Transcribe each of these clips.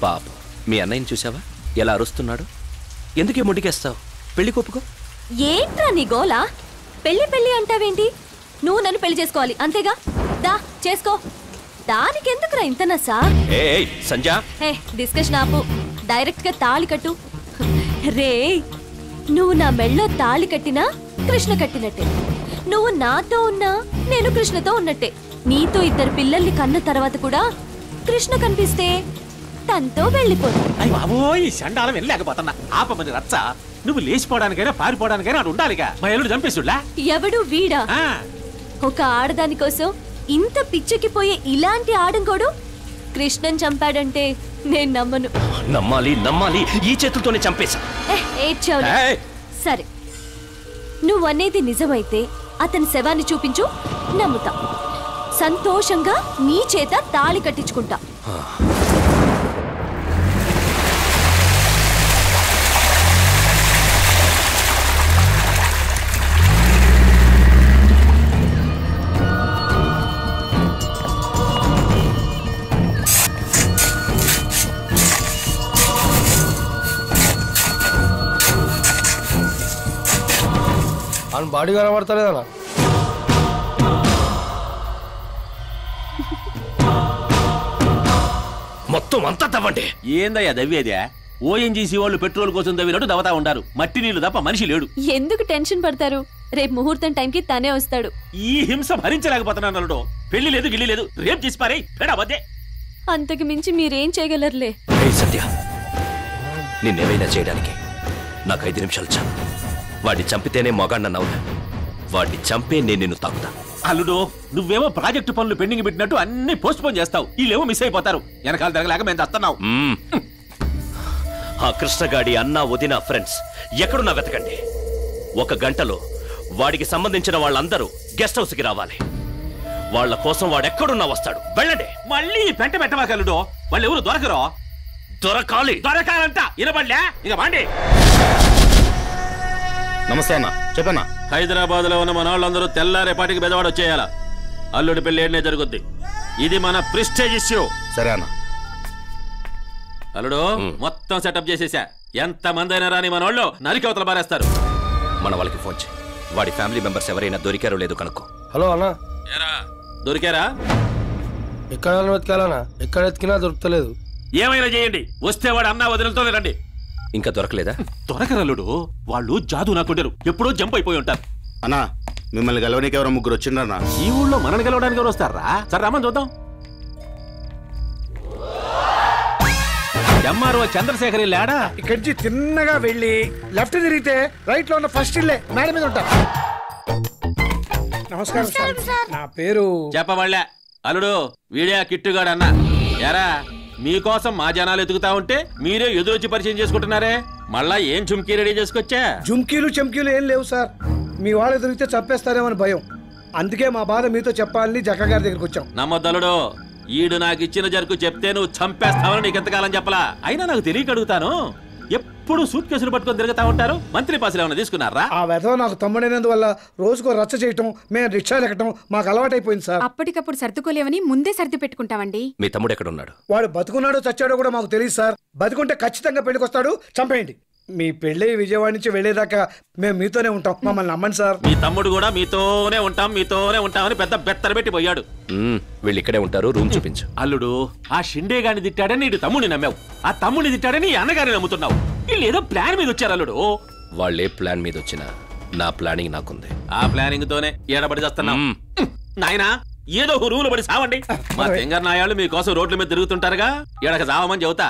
పాప మీ అన్నయ్యని చూసావా ఎలా అరుస్తున్నాడు? ఎందుకే ముడికేస్తావు? పెళ్లి కొప్పుకో. ఏంట్రా నీ గోలా? పెళ్లి పెళ్లి అంటావేంటి? నువ్వు నన్ను పెళ్లి చేసుకోవాలి అంతేగా? దా చేసుకో. దానికెందుకురా ఇంత నసా? సంజా డిస్కషన్ ఆపు. డైరెక్ట్ గా తాళి కట్టు. రే, నువ్వు నా మెళ్ళో తాళి కట్టినా కృష్ణ కట్టినట్టే. నువ్వు నాతో ఉన్నా నేను కృష్ణతో ఉన్నట్టే. నీతో 2 పిల్లల్ని కన్న తర్వాత కూడా కృష్ణ కనిపిస్తే తనతో వెళ్ళిపోతా. అయ్య బాబోయ్, సండాలం వెళ్ళలేకపోతున్నా. ఆపమని రచ్చ. నువ్వు లేచిపోవడానికైనా పారిపోవడానికైనా అటు ఉండాలిగా. మా ఎల్లుడు చంపేస్తుడ్లా. ఎవడు వీడా? ఒక ఆడదాని కోసం ఇంత పిచ్చెక్కిపోయే ఇలాంటి ఆడంకోడు కృష్ణన్ చంపాడంటే నేను నమ్మను. నమ్మాలి నమ్మాలి, ఈ చేతులతోనే చంపేశా. సరే, నువ్వనేది నిజమైతే అతని శవాన్ని చూపించు, నమ్ముతా. సంతోషంగా నీ చేత తాళి కట్టించుకుంటా. బాడీ కనబడతలేదన్నా. మొత్తం అంతా తవ్వండి. ఏందయ్యా దవ్వేదే? ఓఎన్జీసీ వాళ్ళు పెట్రోల్ కోసం దవ్వినట్టు దవతా ఉండారు. మట్టి నీళ్లు తప్ప మనిషి లేడు. ఎందుకు టెన్షన్ పడతారు? రేపు ముహూర్తం టైంకి తనే వస్తాడు. ఈ హింస భరించలేకపోతున్నాను అల్లుడు. పెళ్లి లేదు గిల్లి లేదు, రేపు చేసి పారే పెడబద్దే. అంతకు మించి మీరేం చేయగలరులే. సత్య, నిన్నేమైనా చేయడానికి నాకు 5 నిమిషాలు చాలు. వాడిని చంపితేనే మొగాడినవుతా. వాడిని చంపే నేను నిన్ను తాకుతా. అల్లుడు, నువ్వేమో ప్రాజెక్టు పనులు పెండింగ్ పెట్టినట్టు అన్ని పోస్ట్ పోన్ చేస్తావు. వీళ్ళేమో మిస్ అయిపోతారు. వెనకాల తిరగలేక మేము వస్తున్నావు. ఆ కృష్ణగాడి అన్న వదిన ఫ్రెండ్స్ ఎక్కడున్నా వెతకండి. 1 గంటలో వాడికి సంబంధించిన వాళ్ళందరూ గెస్ట్ హౌస్ కి రావాలి. వాళ్ళ కోసం వాడెక్కడున్నా వస్తాడు. వెళ్ళండి. మళ్ళీ పెంట పెట్టవాకల్లుడు. వాళ్ళు ఎవరు దొరకరో. దొరకాలి. దొరకాలంట. వినపడలే ఇక బాండి. నమస్తే అన్న, చెప్పన్నా. హైదరాబాద్ లో ఉన్న మన వాళ్ళందరూ తెల్లారేపాటికి బెదవాడ వచ్చేయాల. అల్లుడి పెళ్లి ఏడనే జరుగుద్ది. ఇది మన ప్రెస్టేజ్ ఇష్యూ. సరే అన్న. అల్లుడు, మొత్తం సెటప్ చేసేసా. ఎంత మంది అయినా రాని మన వాళ్ళు నరికి అవతల బారేస్తారు. మన వాళ్ళకి ఫోన్ చేయి. వాడి ఫ్యామిలీ మెంబర్స్ ఎవరైనా దొరికారో లేదో కనుక్కో. హలో అన్నా. దొరికారా? ఎక్కడ వెతకాలన్నా? ఎక్కడ వెతికినా దొరుకుతలేదు. ఏమైనా చేయండి. వస్తే వాడు అన్న వదినతోనే రండి. ఇంకా దొరకలేదా? దొరకరల్లుడు. వాళ్ళు జాదు నాకుండరు. ఎప్పుడో జంప్ అయిపోయి ఉంటారు. అన్నా, మిమ్మల్ని గెలవడానికి ఎవరో 3 వచ్చిండ్రన్నా. ఈ ఊళ్ళో మనల్ని గెలవడానికి ఎవరు వస్తారా? సరే రమ్మని చూద్దాం. ఎంఆర్ఓ చంద్రశేఖర్ ఇల్లాడా? ఇక్కడి నుంచి తిన్నగా వెళ్ళి లెఫ్ట్ తిరిగితే రైట్ లో ఉన్న ఫస్ట్ ఇల్లే. మేడం మీద ఉంటా. నమస్కారం సార్, నా పేరు చెప్పవాళ్ళ. అల్లుడు, వీడియా కిట్టుగాడు అన్న. ఎరా, మీకోసం మా జనాలు ఎదుగుతా ఉంటే మీరే ఎదురొచ్చి పరిచయం చేసుకుంటున్నారే. మళ్ళా ఏం చుమ్కీ రెడీ చేసుకొచ్చా? జుమ్కీలు చెమ్కీలు ఏం లేవు సార్. మీ వాళ్ళు దొరికితే చంపేస్తారేమని భయం. అందుకే మా బాధ మీతో చెప్పాలని జక్క గారి దగ్గరికి వచ్చాం. నమ్మొద్దలుడు. ఈడు నాకు ఇచ్చిన జరుకు చెప్తే నువ్వు చంపేస్తావని నీకు ఎంతకాలం చెప్పలా? అయినా నాకు తెలియక అడుగుతాను. ఎప్పుడు సూట్ కేసులు పట్టుకొని తిరుగుతా ఉంటారు. మంత్రి పాసులు ఏమైనా తీసుకున్నారా? ఆ వెధవ నాకు తమ్ముడైనందువల్ల రోజుకో రచ్చ చేయటం, మేము రిక్షాలు ఎక్కటం మాకు అలవాటైపోయింది సార్. అప్పటికప్పుడు సర్దుకోలేవని ముందే సర్ది పెట్టుకుంటామండి. మీ తమ్ముడు ఎక్కడున్నాడు? వాడు బతుకున్నాడో చచ్చాడో కూడా మాకు తెలియదు సార్. బతుకుంటే ఖచ్చితంగా పెళ్లికొస్తాడు. చంపేయండి. మీ పెళ్ళి విజయవాడ నుంచి వెళ్లేదాకా మేము మీతోనే ఉంటాం. మమ్మల్ని నమ్మండి సార్. మీ తమ్ముడు కూడా మీతోనే ఉంటామని పెద్ద బెత్తర పెట్టి పోయాడు. వీళ్ళు ఇక్కడే ఉంటారు. రూమ్ చూపించు. అల్లుడు, ఆ షిండే గాని తిట్టాడని నీడు తమ్ముడిని నమ్మావు. ఆ తమ్ముడిని తిట్టాడని అన్నగారిని నమ్ముతున్నావు. వీళ్ళు ఏదో ప్లాన్ మీద వచ్చారు అల్లుడు. వాళ్ళే ప్లాన్ మీద వచ్చినా నా ప్లానింగ్ నాకుంది. ఆ ప్లానింగ్ తోనే ఏడబడి చేస్తున్నాం. నాయనా, ఏదో రూలు పడి సావండి. మా తెంగర్ నాయాళ్ళు మీకోసం రోడ్ల మీద తిరుగుతుంటారుగా. ఎడక సావమని చెబుతా.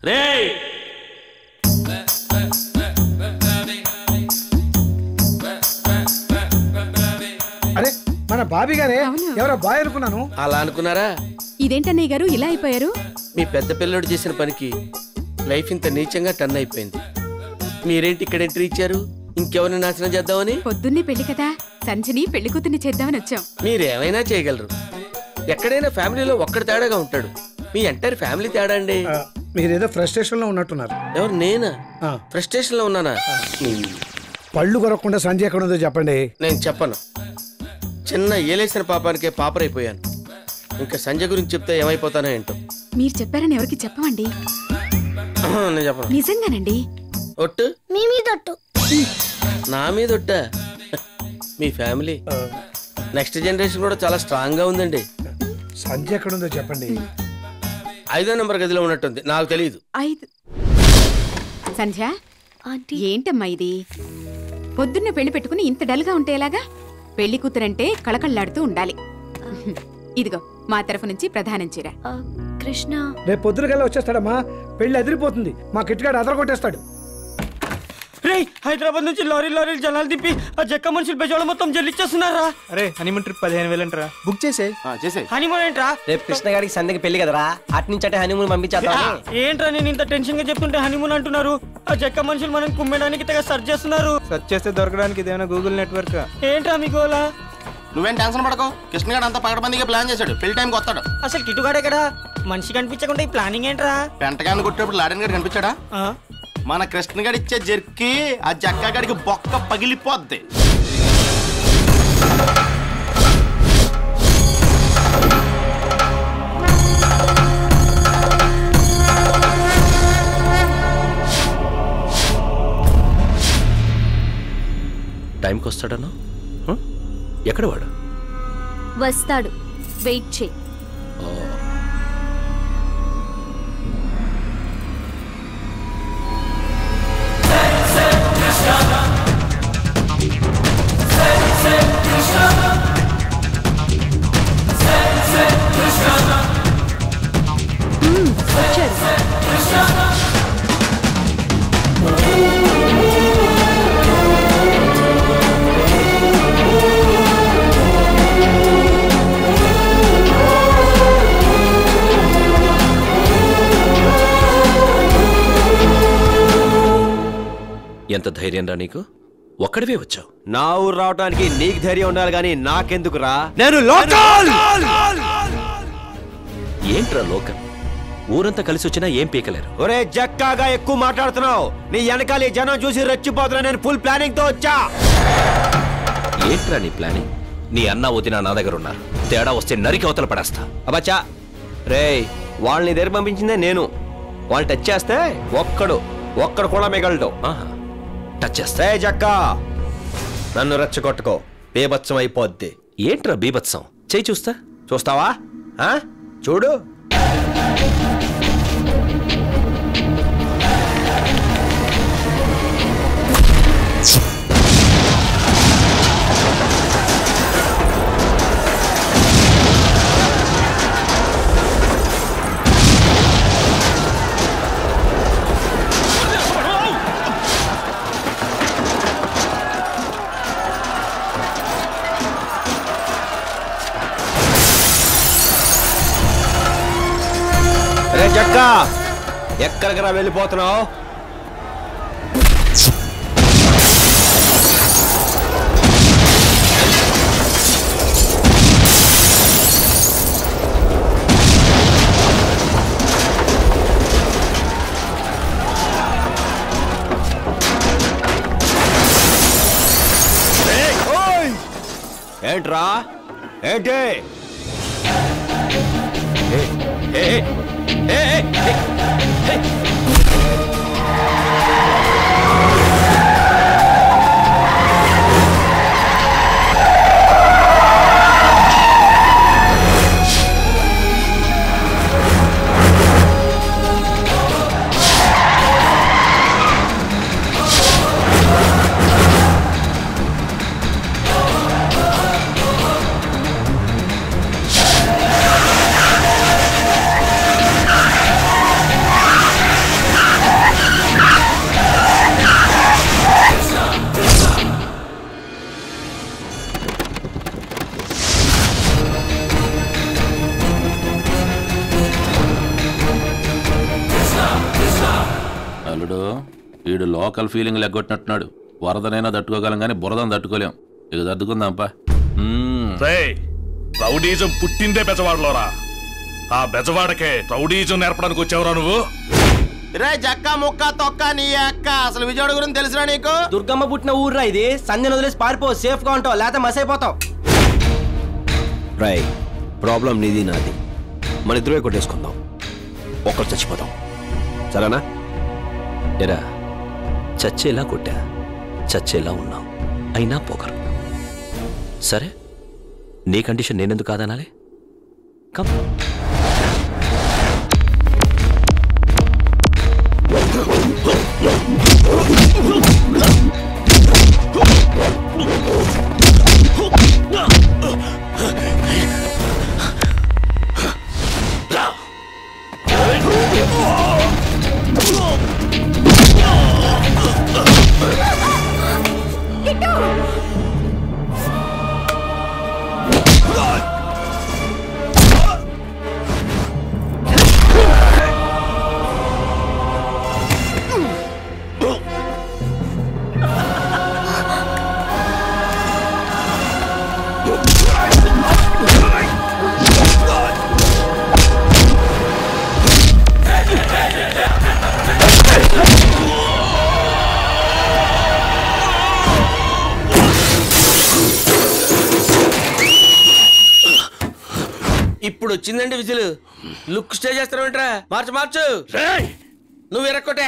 రే, అరే మన బాబీ గారే. ఎవరో బాయ్ అనుకున్నాను. అలా అనుకున్నారా? ఇదేంటన్నయ్య గారు ఇలా అయిపోయారు? మీ పెద్ద పిల్లడు చేసిన పనికి లైఫ్ ఇంత నీచంగా టర్న్ అయిపోయింది. మీరేంటి ఇక్కడ ఎంట్రీ ఇచ్చారు? ఇంకెవరిని నాశనం చేద్దామని? పొద్దున్నే పెళ్లి కదా, సంచిని పెళ్లి కూతుర్ని చేద్దామని వచ్చాం. మీరేమైనా చేయగలరు. ఎక్కడైనా ఫ్యామిలీలో ఒక్కడి తేడాగా ఉంటాడు. మీ ఎంటైర్ ఫ్యామిలీ తేడా అండి. మీరేదో ఫ్రస్ట్రేషన్ లో ఉన్నట్టున్నారు. ఎవరు? నేనా ఫ్రస్ట్రేషన్ లో ఉన్నానా? పళ్ళు కొరకుండా సంజయ్ ఎక్కడ ఉందో చెప్పండి. నేను చెప్పను. చిన్న ఏలేసిన పాపానికే పాపరైపోయాను. ఇంకా సంజయ్ గురించి చెప్తే ఏమైపోతానో ఏంటో. మీరు చెప్పారని ఎవరికి చెప్పమండి. నేను చెప్పను. నిజంగానండి. ఒట్టు మీ మీద ఒట్టు. నా మీద ఒట్ట. మీ ఫ్యామిలీ నెక్స్ట్ జనరేషన్ కూడా చాలా స్ట్రాంగ్ గా ఉందండి. సంజయ్ ఎక్కడుందో చెప్పండి. 5వ నెంబర్ గదిలో ఉన్నట్టుంది, నాకు తెలియదు. 5. సంధ్య ఆంటీ ఏంటమ్మా ఇది? పొద్దున్న పెళ్లి పెట్టుకుని ఇంత డల్గా ఉంటే ఎలాగా? పెళ్లి కూతురంటే కళకళ్ళాడుతూ ఉండాలి. ఇదిగో మా తరఫు నుంచి ప్రధానం చీర. కృష్ణ రేపు పొద్దునకల్లా వచ్చేస్తాడమ్మా. పెళ్లి అదిరిపోతుంది. మా కిట్టుగాడు అదర కొట్టేస్తాడు. హైదరాబాద్ నుంచి లారీలు జనాలు తిప్పి ఆ జక్క మనుషులు బెజవాడ మొత్తం జల్లిచ్చేస్తున్నారా? అరే హనీమూన్ ట్రిప్ 15,000 అంటారా? బుక్ చేసే హనీమూన్ ఏంట్రా? రేపు కృష్ణ గారికి సందకి పెళ్లి కదరా, అటు నుంచి అంటే హనీమూన్ పంపించేద్దాం. ఏంట్రా నేను ఇంత టెన్షన్ గా చెప్తుంటే హనీమూన్ అంటున్నారు? ఆ జక్క మనుషులు మనం కుమ్మడానికి తెగ సర్చ్ చేస్తున్నారు. సర్చ్ చేస్తే దొరకడానికి ఇదేమైనా గూగుల్ నెట్వర్క్? ఏంట్రా మీ గోలా? నువ్వేం టెన్షన్ పడకో, కృష్ణ గారు అంతా పగడబందిగా ప్లాన్ చేశాడు. పెళ్లి టైంకి వస్తాడు. అసలు కిట్టుగాడే కదా మనిషి కనిపించకుండా ఈ ప్లానింగ్ ఏంట్రా? పెంటగాన్ని కొట్టేప్పుడు లాడన్ గారు కనిపించాడా? మన కృష్ణ గారు ఇచ్చే జర్కి ఆ జక్క గారికి బొక్క పగిలిపోద్ది. టైంకి వస్తాడను? ఎక్కడ వాడు? వస్తాడు, వెయిట్ చేయి. ఎంత ధైర్యం రా నీకు? ఒక్కడివే వచ్చావు. నా ఊరు రావడానికి నీకు ధైర్యం ఉండాలి గానీ నాకెందుకురా? నేను లోకల్. ఏంట్రా లోకల్? ఊరంతా కలిసి వచ్చినా ఏం పీకలేరు. ఒరే జక్కాగా ఎక్కువ మాట్లాడుతున్నావు. నీ వెనకాల జనం చూసి రెచ్చిపోతున్నా. నేను ఫుల్ ప్లానింగ్ తో వచ్చా. ఏంట్రా నీ ప్లానింగ్? నీ అన్న వదిన నా దగ్గర ఉన్నారు. తేడా వస్తే నరికి అవతల పడేస్తా. అబ్బచ్చా రే, వాళ్ళని దగ్గర పంపించిందే నేను. వాళ్ళు టచ్ చేస్తే ఒక్కడు కూడా మిగలడు. టచ్ చేస్తే జక్కా నన్ను రెచ్చగొట్టుకో, బీభత్సం అయిపోద్ది. ఏంట్రా బీభత్సం? చేయి చూస్తా. చూస్తావా? చూడు. జక్కా ఎక్కడికి రా వెళ్ళిపోతున్నావు? ఏంట్రా ఏంటి? అల్లుడు వీడు లోకల్ ఫీలింగ్ లెగ్గొట్టినట్టున్నాడు. వరదనైనా తట్టుకోగలం కానీ బురదను తట్టుకోలేం. ఇక తట్టుకుందాంపా. రౌడీజం పుట్టిందే బెజవాడలోరా. ఆ బెజవాడకే రౌడీజం నేర్పడానికి వచ్చావురా నువ్వు? రే జక్క ముక్క తొక్క నీ అక్క అసలు విజయవాడ గురించి తెలుసురా నీకు? దుర్గమ్మ పుట్టిన ఊర్రా ఇది. సంధ్యను వదిలేసి పారిపో, సేఫ్ గా ఉంటావు, లేకపోతే మసైపోతావు. రై, ప్రాబ్లం నీది నాది. మన ఇద్దరే కొట్టేసుకుందాం, ఒక్కరు చచ్చిపోతాం. సరేనా? ఎరా చచ్చేలా కొట్టా, చచ్చేలా ఉన్నావు, అయినా పోకరు. సరే, నీ కండిషన్ నేనెందుకు కాదనాలి? కమ్. ఇప్పుడు వచ్చిందండి విజిల్. లుక్ స్టే చేస్తావేంట్రా? మార్చు మార్చు. నువ్వు ఎరక్కొట్టే.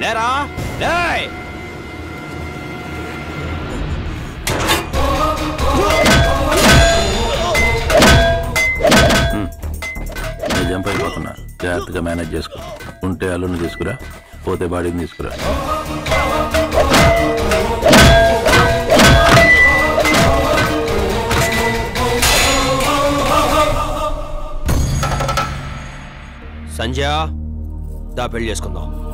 లేరా లే. జంప్ అయిపోతున్నా, జాగ్రత్తగా మేనేజ్ చేసుకో. ఉంటే అల్లుని తీసుకురా, పోతే బాడీని తీసుకురా. సంజయ్ దా పెళ్లి చేసుకుందాం.